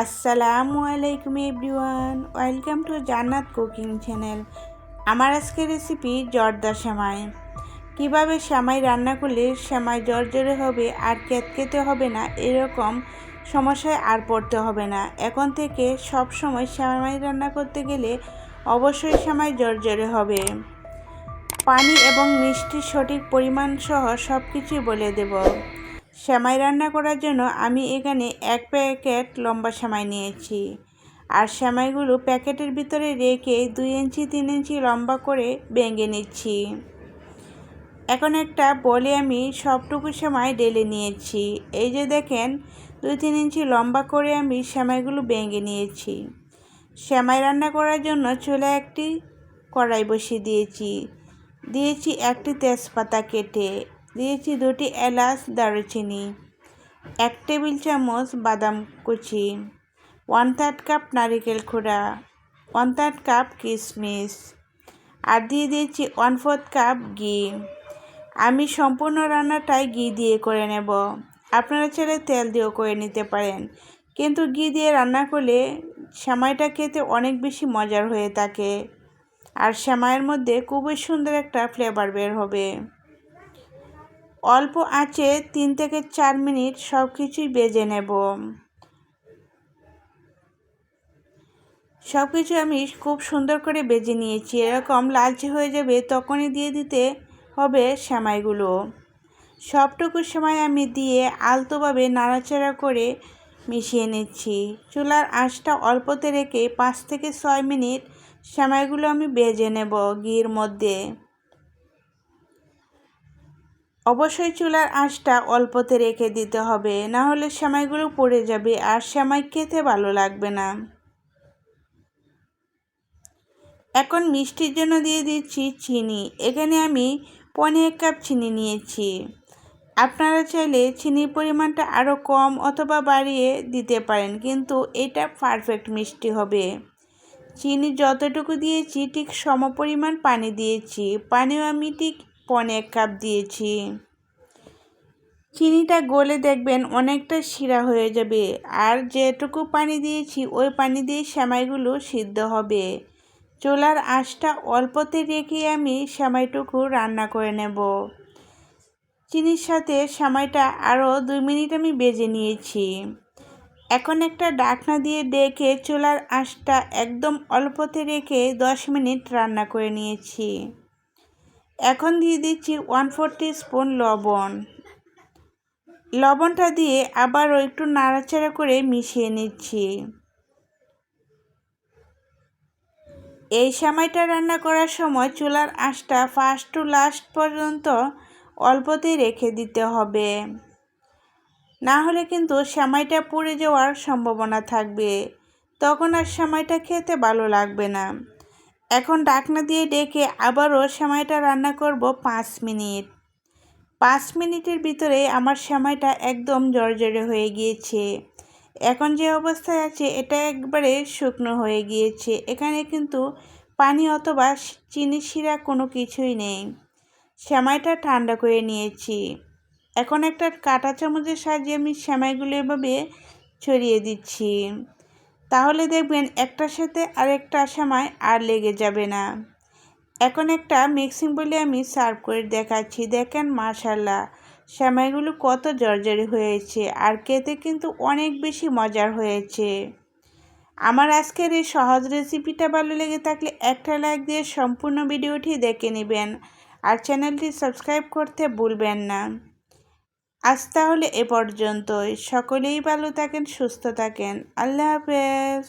আসসালামু আলাইকুম everyone, welcome to জান্নাত কুকিং চ্যানেল। আমার আজকের রেসিপি জর্দা সেমাই। কিভাবে সেমাই রান্না করলে সেমাই জর্জরে হবে আর কেতকেতে হবে না, এরকম সমস্যায় আর পড়তে হবে না। এখন থেকে সব সময় সেমাই রান্না করতে গেলে অবশ্যই সেমাই জর্জরে হবে। পানি এবং মিষ্টির সঠিক পরিমাণ সহ সব কিছুই বলে দেব। সেমাই রান্না করার জন্য আমি এখানে 1 প্যাকেট লম্বা সেমাই নিয়েছি, আর সেমাইগুলো প্যাকেটের ভিতরে রেখে 2 ইঞ্চি 3 ইঞ্চি লম্বা করে ভেঙে নিচ্ছি। এখন একটা বলে আমি সবটুকু সেমাই ঢেলে নিয়েছি। এই যে দেখেন, 2-3 ইঞ্চি লম্বা করে আমি সেমাইগুলো ভেঙে নিয়েছি। সেমাই রান্না করার জন্য চুলায় একটি কড়াই বসিয়ে দিয়েছি একটি তেজপাতা কেটে, দিয়েছি 2টি এলাচ দারুচিনি, 1 টেবিল চামচ বাদাম কুচি, 1/3 কাপ নারিকেল খোড়া, 1/3 কাপ কিশমিশ, আর দিয়ে দিয়েছি 1/4 কাপ ঘি। আমি সম্পূর্ণ রান্নাটাই ঘি দিয়ে করে নেব। আপনারা চাইলে তেল দিয়েও করে নিতে পারেন, কিন্তু ঘি দিয়ে রান্না করলে সেমাইটা খেতে অনেক বেশি মজার হয়ে থাকে, আর সেমাইয়ের মধ্যে খুবই সুন্দর একটা ফ্লেভার বের হবে। অল্প আঁচে 3 থেকে 4 মিনিট সব কিছুই ভেজে নেব। সব কিছু আমি খুব সুন্দর করে ভেজে নিয়েছি। এরকম লালচে হয়ে যাবে তখনই দিয়ে দিতে হবে সেমাইগুলো। সবটুকু সেমাই আমি দিয়ে আলতোভাবে নাড়াচাড়া করে মিশিয়ে নিচ্ছি। চুলার আঁচটা অল্পতে রেখে 5 থেকে 6 মিনিট সেমাইগুলো আমি ভেজে নেব ঘির মধ্যে। অবশ্যই চুলার আঁচটা অল্পতে রেখে দিতে হবে, না হলে সেমাইগুলো পুড়ে যাবে আর সেমাই খেতে ভালো লাগবে না। এখন মিষ্টির জন্য দিয়ে দিচ্ছি চিনি। এখানে আমি 1.5 কাপ চিনি নিয়েছি। আপনারা চাইলে চিনির পরিমাণটা আরও কম অথবা বাড়িয়ে দিতে পারেন, কিন্তু এটা পারফেক্ট মিষ্টি হবে। চিনি যতটুকু দিয়েছি ঠিক সমপরিমাণ পানি দিয়েছি। পানিও আমি ঠিক 1.5 কাপ দিয়েছি। চিনিটা গলে দেখবেন অনেকটা শিরা হয়ে যাবে, আর যেটুকু পানি দিয়েছি ওই পানি দিয়ে সেমাইগুলো সিদ্ধ হবে। চুলার আঁচটা অল্পতে রেখে আমি সেমাইটুকু রান্না করে নেব। চিনির সাথে সেমাইটা আরও 2 মিনিট আমি ভেজে নিয়েছি। এখন একটা ঢাকনা দিয়ে ডেকে চুলার আঁচটা একদম অল্পতে রেখে 10 মিনিট রান্না করে নিয়েছি। এখন দিয়ে দিচ্ছি 1/4 টিস্পুন লবণ। লবণটা দিয়ে আবারও একটু নাড়াচাড়া করে মিশিয়ে নিচ্ছি। এই সেমাইটা রান্না করার সময় চুলার আঁচটা ফার্স্ট টু লাস্ট পর্যন্ত অল্পতেই রেখে দিতে হবে, না হলে কিন্তু সেমাইটা পুড়ে যাওয়ার সম্ভাবনা থাকবে, তখন আর সেমাইটা খেতে ভালো লাগবে না। এখন ঢাকনা দিয়ে ডেকে আবারও সেমাইটা রান্না করব 5 মিনিট। 5 মিনিটের ভিতরে আমার সেমাইটা একদম জর্জরে হয়ে গিয়েছে। এখন যে অবস্থায় আছে এটা একবারে শুকনো হয়ে গিয়েছে। এখানে কিন্তু পানি অথবা চিনি শিরা কোনো কিছুই নেই। সেমাইটা ঠান্ডা করে নিয়েছি। এখন একটা কাঁটা চামচের সাহায্যে আমি সেমাইগুলো এভাবে ছড়িয়ে দিচ্ছি। তাহলে দেখবেন একটার সাথে আরেকটা সেমাই আর লেগে যাবে না। এখন একটা মিক্সিং বলে আমি সার্ভ করে দেখাচ্ছি। দেখেন মাশাআল্লাহ, সেমাইগুলো কত জর্জরি হয়েছে আর খেতে কিন্তু অনেক বেশি মজার হয়েছে। আমার আজকের এই সহজ রেসিপিটা ভালো লেগে থাকলে একটা লাইক দিয়ে সম্পূর্ণ ভিডিওটি দেখে নেবেন, আর চ্যানেলটি সাবস্ক্রাইব করতে ভুলবেন না। আজ তাহলে এ পর্যন্তই। সকলেই ভালো থাকেন, সুস্থ থাকেন। আল্লাহ হাফেজ।